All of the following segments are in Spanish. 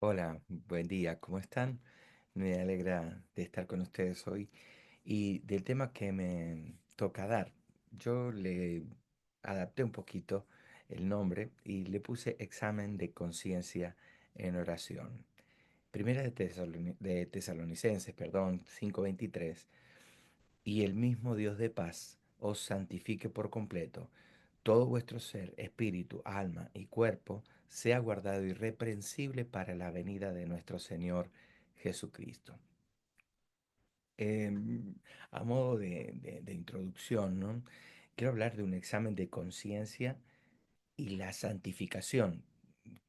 Hola, buen día, ¿cómo están? Me alegra de estar con ustedes hoy y del tema que me toca dar. Yo le adapté un poquito el nombre y le puse examen de conciencia en oración. Primera de Tesalonicenses, perdón, 5:23. Y el mismo Dios de paz os santifique por completo. Todo vuestro ser, espíritu, alma y cuerpo sea guardado irreprensible para la venida de nuestro Señor Jesucristo. Em, a modo de introducción, ¿no? Quiero hablar de un examen de conciencia y la santificación,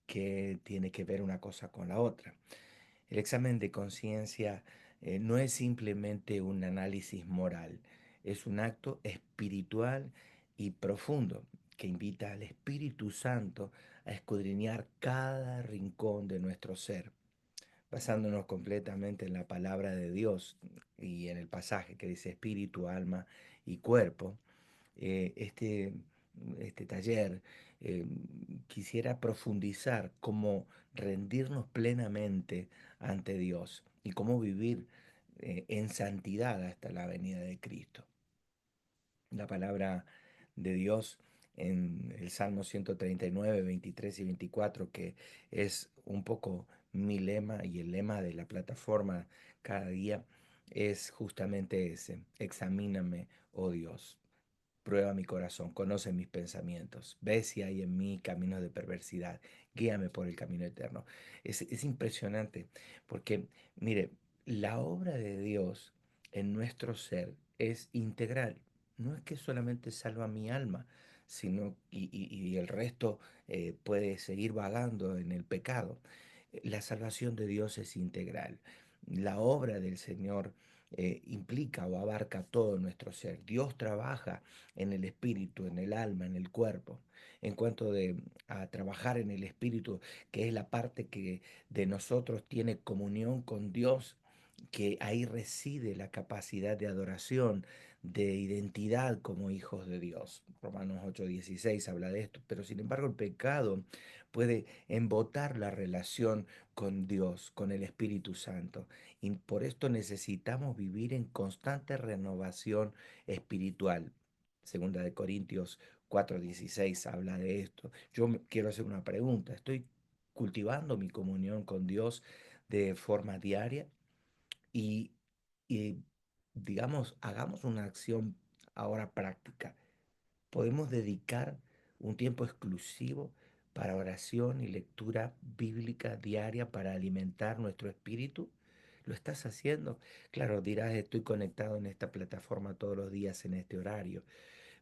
que tiene que ver una cosa con la otra. El examen de conciencia no es simplemente un análisis moral, es un acto espiritual y profundo que invita al Espíritu Santo a escudriñar cada rincón de nuestro ser, basándonos completamente en la palabra de Dios y en el pasaje que dice espíritu, alma y cuerpo. eh, este, este taller, eh, quisiera profundizar cómo rendirnos plenamente ante Dios y cómo vivir en santidad hasta la venida de Cristo. La palabra de Dios en el Salmo 139, 23 y 24, que es un poco mi lema y el lema de la plataforma cada día, es justamente ese: examíname, oh Dios. Prueba mi corazón, conoce mis pensamientos, ve si hay en mí caminos de perversidad, guíame por el camino eterno. Es impresionante porque, mire, la obra de Dios en nuestro ser es integral. No es que solamente salva mi alma, sino y el resto puede seguir vagando en el pecado. La salvación de Dios es integral. La obra del Señor implica o abarca todo nuestro ser. Dios trabaja en el espíritu, en el alma, en el cuerpo. En cuanto a trabajar en el espíritu, que es la parte que de nosotros tiene comunión con Dios, que ahí reside la capacidad de adoración, de identidad como hijos de Dios. Romanos 8:16 habla de esto, pero sin embargo el pecado puede embotar la relación con Dios, con el Espíritu Santo. Y por esto necesitamos vivir en constante renovación espiritual. Segunda de Corintios 4:16 habla de esto. Quiero hacer una pregunta. ¿Estoy cultivando mi comunión con Dios de forma diaria? Y, y, digamos, hagamos una acción ahora práctica. ¿Podemos dedicar un tiempo exclusivo para oración y lectura bíblica diaria para alimentar nuestro espíritu? ¿Lo estás haciendo? Claro, dirás, estoy conectado en esta plataforma todos los días en este horario.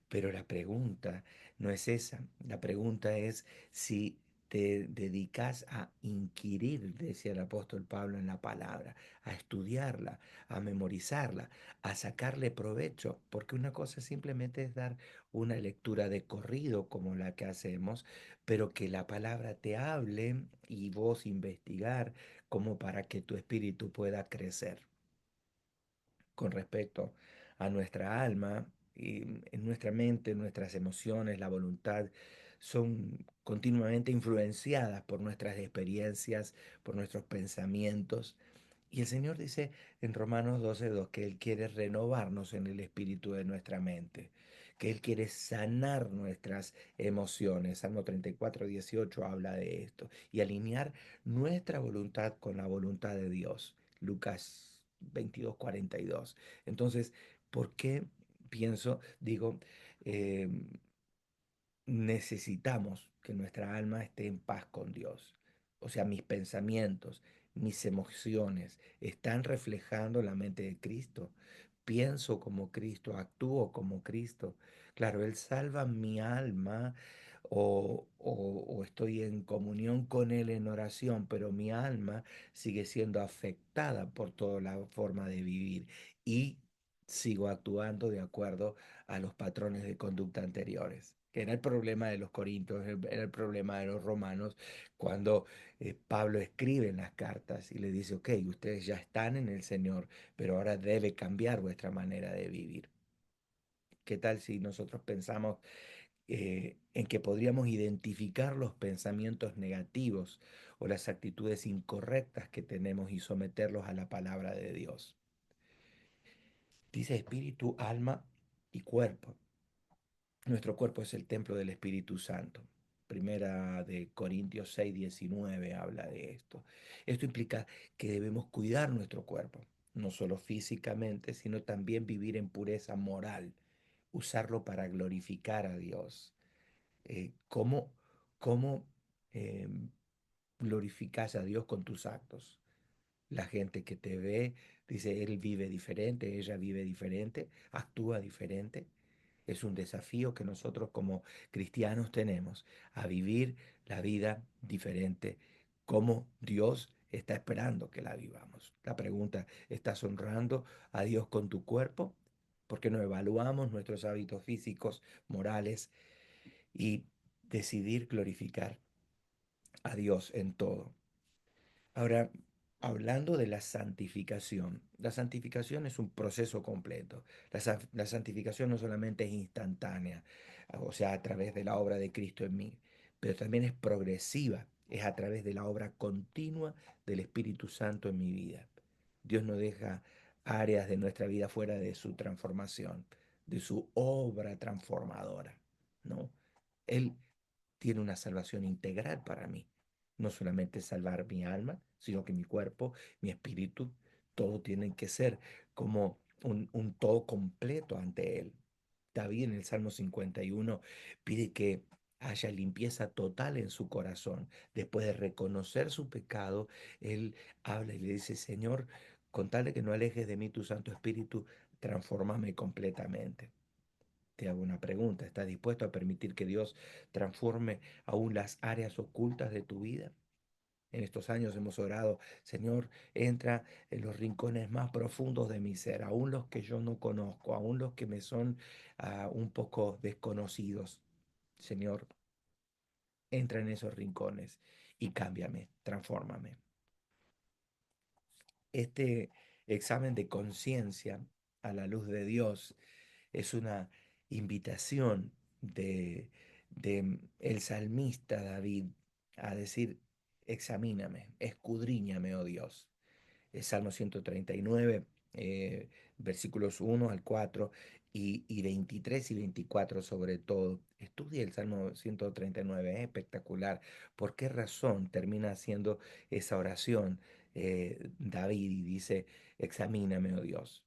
Pero la pregunta no es esa. La pregunta es si te dedicas a inquirir, decía el apóstol Pablo en la palabra, a estudiarla, a memorizarla, a sacarle provecho, porque una cosa simplemente es dar una lectura de corrido como la que hacemos, pero que la palabra te hable y vos investigar como para que tu espíritu pueda crecer con respecto a nuestra alma y en nuestra mente, nuestras emociones, la voluntad, son continuamente influenciadas por nuestras experiencias, por nuestros pensamientos. Y el Señor dice en Romanos 12:2 que Él quiere renovarnos en el espíritu de nuestra mente, que Él quiere sanar nuestras emociones. Salmo 34:18 habla de esto. Y alinear nuestra voluntad con la voluntad de Dios. Lucas 22:42. Entonces, ¿por qué pienso, digo, em, necesitamos que nuestra alma esté en paz con Dios? O sea, mis pensamientos, mis emociones están reflejando la mente de Cristo. Pienso como Cristo, actúo como Cristo. Claro, Él salva mi alma o estoy en comunión con Él en oración, pero mi alma sigue siendo afectada por toda la forma de vivir y sigo actuando de acuerdo a los patrones de conducta anteriores, que era el problema de los corintios, era el problema de los romanos, cuando Pablo escribe en las cartas y le dice, ok, ustedes ya están en el Señor, pero ahora debe cambiar vuestra manera de vivir. ¿Qué tal si nosotros pensamos en que podríamos identificar los pensamientos negativos o las actitudes incorrectas que tenemos y someterlos a la palabra de Dios. Dice espíritu, alma y cuerpo. Nuestro cuerpo es el templo del Espíritu Santo. Primera de Corintios 6:19 habla de esto. Esto implica que debemos cuidar nuestro cuerpo, no solo físicamente, sino también vivir en pureza moral, usarlo para glorificar a Dios. ¿Cómo, cómo eh, glorificas a Dios con tus actos? La gente que te ve dice, él vive diferente, ella vive diferente, actúa diferente. Es un desafío que nosotros como cristianos tenemos a vivir la vida diferente, como Dios está esperando que la vivamos. La pregunta, ¿estás honrando a Dios con tu cuerpo? Porque no evaluamos nuestros hábitos físicos, morales y decidir glorificar a Dios en todo. Ahora, hablando de la santificación es un proceso completo. La santificación no solamente es instantánea, o sea, a través de la obra de Cristo en mí, pero también es progresiva, es a través de la obra continua del Espíritu Santo en mi vida. Dios no deja áreas de nuestra vida fuera de su transformación, de su obra transformadora, ¿no? Él tiene una salvación integral para mí. No solamente salvar mi alma, sino que mi cuerpo, mi espíritu, todo tienen que ser como un todo completo ante Él. David en el Salmo 51 pide que haya limpieza total en su corazón. Después de reconocer su pecado, él habla y le dice, Señor, con tal de que no alejes de mí tu Santo Espíritu, transfórmame completamente. Te hago una pregunta, ¿estás dispuesto a permitir que Dios transforme aún las áreas ocultas de tu vida? En estos años hemos orado, Señor, entra en los rincones más profundos de mi ser, aún los que yo no conozco, aún los que me son un poco desconocidos. Señor, entra en esos rincones y cámbiame, transfórmame. Este examen de conciencia a la luz de Dios es una invitación de el salmista David a decir, examíname, escudriñame, oh Dios. El Salmo 139, versículos 1 al 4 y 23 y 24 sobre todo. Estudia el Salmo 139, es espectacular. ¿Por qué razón termina haciendo esa oración David y dice, examíname, oh Dios?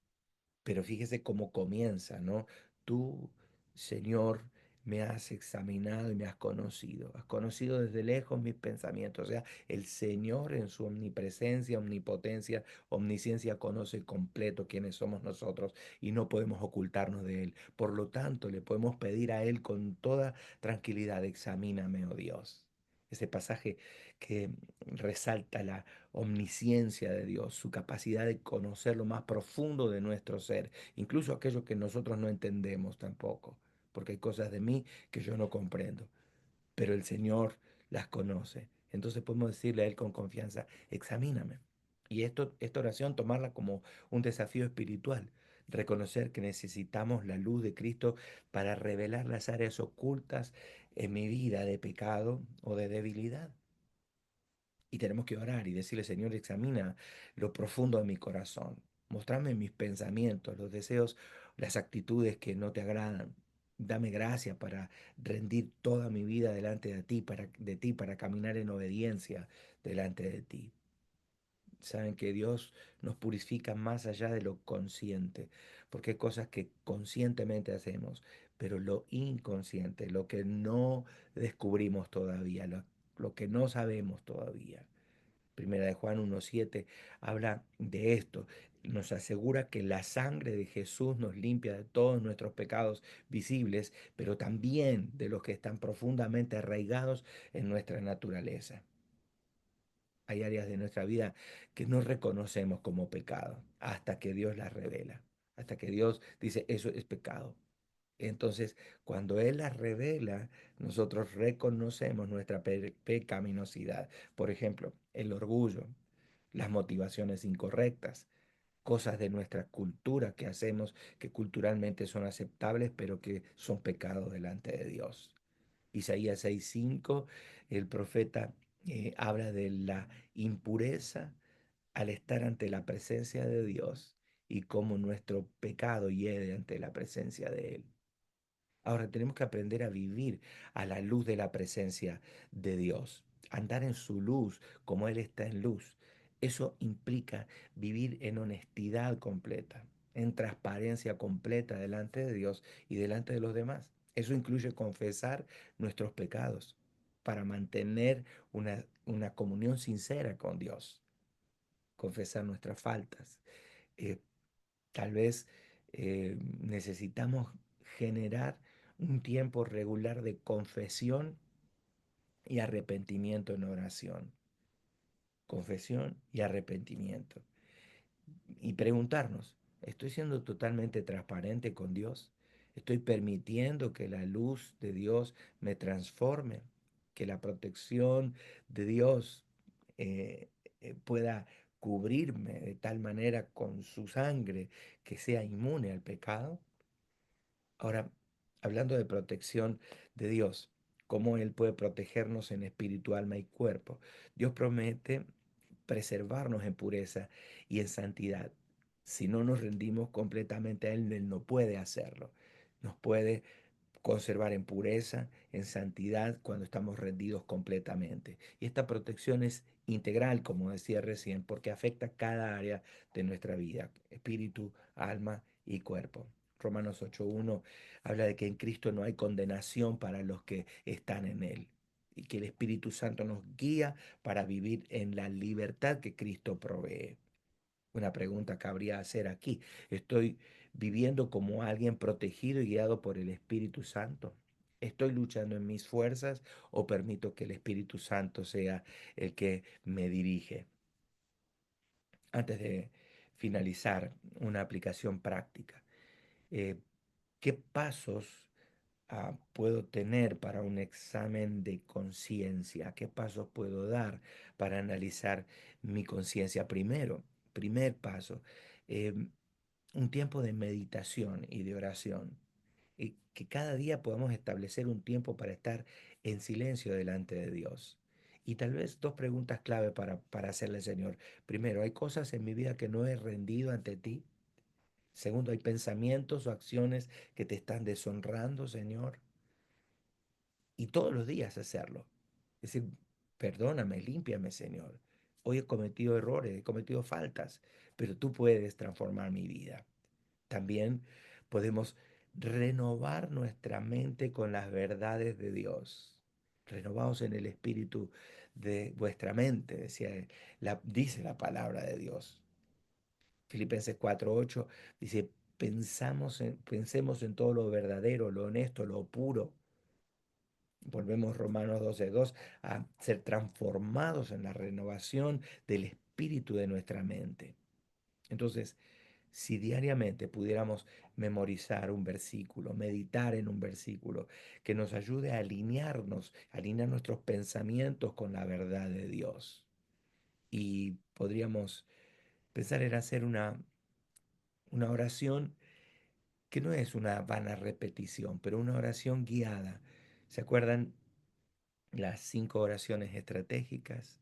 Pero fíjese cómo comienza, ¿no? Tú, Señor, me has examinado y me has conocido. Has conocido desde lejos mis pensamientos. O sea, el Señor en su omnipresencia, omnipotencia, omnisciencia conoce completo quiénes somos nosotros y no podemos ocultarnos de Él. Por lo tanto, le podemos pedir a Él con toda tranquilidad, examíname, oh Dios. Ese pasaje que resalta la omnisciencia de Dios, su capacidad de conocer lo más profundo de nuestro ser, incluso aquello que nosotros no entendemos tampoco, porque hay cosas de mí que yo no comprendo, pero el Señor las conoce. Entonces podemos decirle a Él con confianza, examíname. Y esta oración tomarla como un desafío espiritual, reconocer que necesitamos la luz de Cristo para revelar las áreas ocultas en mi vida de pecado o de debilidad. Y tenemos que orar y decirle, Señor, examina lo profundo de mi corazón. Mostrame mis pensamientos, los deseos, las actitudes que no te agradan. Dame gracia para rendir toda mi vida delante de ti, para caminar en obediencia delante de ti. Saben que Dios nos purifica más allá de lo consciente, porque hay cosas que conscientemente hacemos, pero lo inconsciente, lo que no descubrimos todavía, lo que no sabemos todavía. Primera de Juan 1:7 habla de esto. Nos asegura que la sangre de Jesús nos limpia de todos nuestros pecados visibles, pero también de los que están profundamente arraigados en nuestra naturaleza. Hay áreas de nuestra vida que no reconocemos como pecado hasta que Dios las revela, hasta que Dios dice, eso es pecado. Entonces, cuando Él las revela, nosotros reconocemos nuestra pecaminosidad. Por ejemplo, el orgullo, las motivaciones incorrectas, cosas de nuestra cultura que hacemos que culturalmente son aceptables, pero que son pecados delante de Dios. Isaías 6:5, el profeta habla de la impureza al estar ante la presencia de Dios y cómo nuestro pecado hiede ante la presencia de Él. Ahora tenemos que aprender a vivir a la luz de la presencia de Dios, andar en su luz como Él está en luz. Eso implica vivir en honestidad completa, en transparencia completa delante de Dios y delante de los demás. Eso incluye confesar nuestros pecados para mantener una comunión sincera con Dios, confesar nuestras faltas. Eh, Tal vez necesitamos generar un tiempo regular de confesión y arrepentimiento en oración. Confesión y arrepentimiento. Y preguntarnos, ¿estoy siendo totalmente transparente con Dios? ¿Estoy permitiendo que la luz de Dios me transforme? Que la protección de Dios eh, pueda cubrirme de tal manera con su sangre que sea inmune al pecado. Ahora, hablando de protección de Dios, cómo Él puede protegernos en espíritu, alma y cuerpo. Dios promete preservarnos en pureza y en santidad. Si no nos rendimos completamente a Él, Él no puede hacerlo. Nos puede conservar en pureza, en santidad, cuando estamos rendidos completamente. Y esta protección es integral, como decía recién, porque afecta cada área de nuestra vida, espíritu, alma y cuerpo. Romanos 8:1 habla de que en Cristo no hay condenación para los que están en Él y que el Espíritu Santo nos guía para vivir en la libertad que Cristo provee. Una pregunta cabría hacer aquí. ¿Estoy viviendo como alguien protegido y guiado por el Espíritu Santo? ¿Estoy luchando en mis fuerzas o permito que el Espíritu Santo sea el que me dirige? Antes de finalizar, una aplicación práctica. Eh, ¿Qué pasos puedo tener para un examen de conciencia? ¿Qué pasos puedo dar para analizar mi conciencia? Primero, primer paso, em, un tiempo de meditación y de oración. Y que cada día podamos establecer un tiempo para estar en silencio delante de Dios. Y tal vez dos preguntas clave para hacerle al Señor. Primero, ¿hay cosas en mi vida que no he rendido ante ti? Segundo, ¿hay pensamientos o acciones que te están deshonrando, Señor? Y todos los días hacerlo. Es decir, perdóname, límpiame, Señor. Hoy he cometido errores, he cometido faltas, pero tú puedes transformar mi vida. También podemos renovar nuestra mente con las verdades de Dios. Renovaos en el espíritu de vuestra mente, dice la palabra de Dios. Filipenses 4:8 dice, pensemos en todo lo verdadero, lo honesto, lo puro. Volvemos Romanos 12:2 a ser transformados en la renovación del espíritu de nuestra mente. Entonces, si diariamente pudiéramos memorizar un versículo, meditar en un versículo que nos ayude a alinearnos, alinear nuestros pensamientos con la verdad de Dios. Y podríamos pensar en hacer una oración que no es una vana repetición, pero una oración guiada. ¿Se acuerdan las 5 oraciones estratégicas?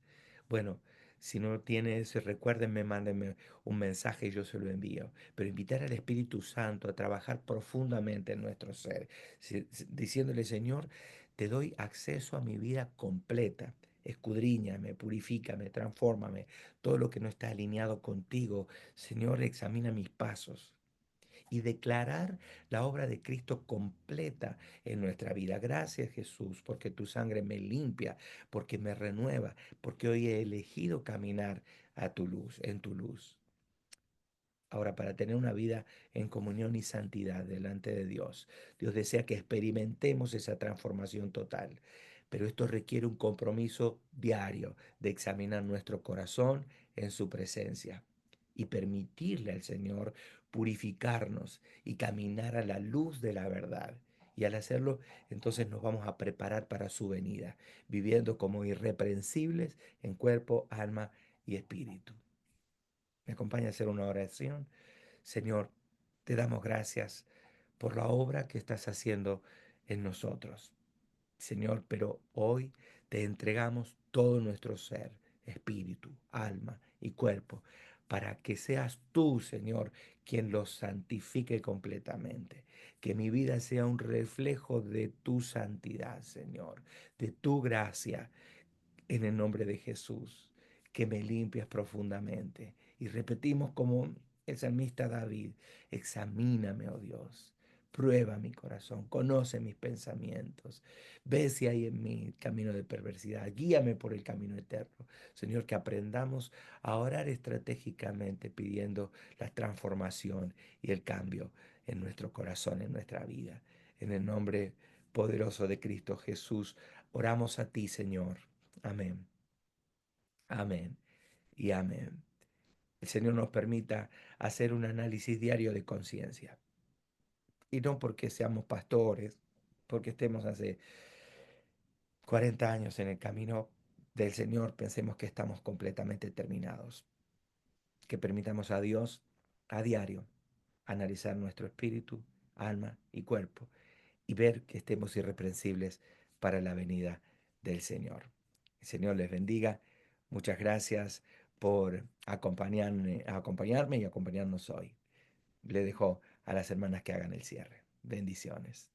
Bueno, si no tiene eso, recuérdenme, mándenme un mensaje y yo se lo envío. Pero invitar al Espíritu Santo a trabajar profundamente en nuestro ser, diciéndole, Señor, te doy acceso a mi vida completa. Escudriñame, purifícame, transfórmame. Todo lo que no está alineado contigo, Señor, examina mis pasos y declarar la obra de Cristo completa en nuestra vida. Gracias, Jesús, porque tu sangre me limpia, porque me renueva, porque hoy he elegido caminar a tu luz, en tu luz. Ahora, para tener una vida en comunión y santidad delante de Dios, Dios desea que experimentemos esa transformación total. Pero esto requiere un compromiso diario de examinar nuestro corazón en su presencia y permitirle al Señor purificarnos y caminar a la luz de la verdad. Y al hacerlo, entonces nos vamos a preparar para su venida, viviendo como irreprensibles en cuerpo, alma y espíritu. Me acompaña a hacer una oración. Señor, te damos gracias por la obra que estás haciendo en nosotros. Señor, pero hoy te entregamos todo nuestro ser, espíritu, alma y cuerpo, para que seas tú, Señor, quien los santifique completamente. Que mi vida sea un reflejo de tu santidad, Señor, de tu gracia, en el nombre de Jesús, que me limpias profundamente. Y repetimos como el salmista David, examíname, oh Dios, prueba mi corazón, conoce mis pensamientos, ve si hay en mí camino de perversidad, guíame por el camino eterno. Señor, que aprendamos a orar estratégicamente pidiendo la transformación y el cambio en nuestro corazón, en nuestra vida. En el nombre poderoso de Cristo Jesús, oramos a ti, Señor. Amén, amén y amén. El Señor nos permita hacer un análisis diario de conciencia. Y no porque seamos pastores, porque estemos hace 40 años en el camino del Señor, pensemos que estamos completamente terminados. Que permitamos a Dios a diario analizar nuestro espíritu, alma y cuerpo y ver que estemos irreprensibles para la venida del Señor. El Señor les bendiga. Muchas gracias por acompañarme y acompañarnos hoy. Le dejo a las hermanas que hagan el cierre. Bendiciones.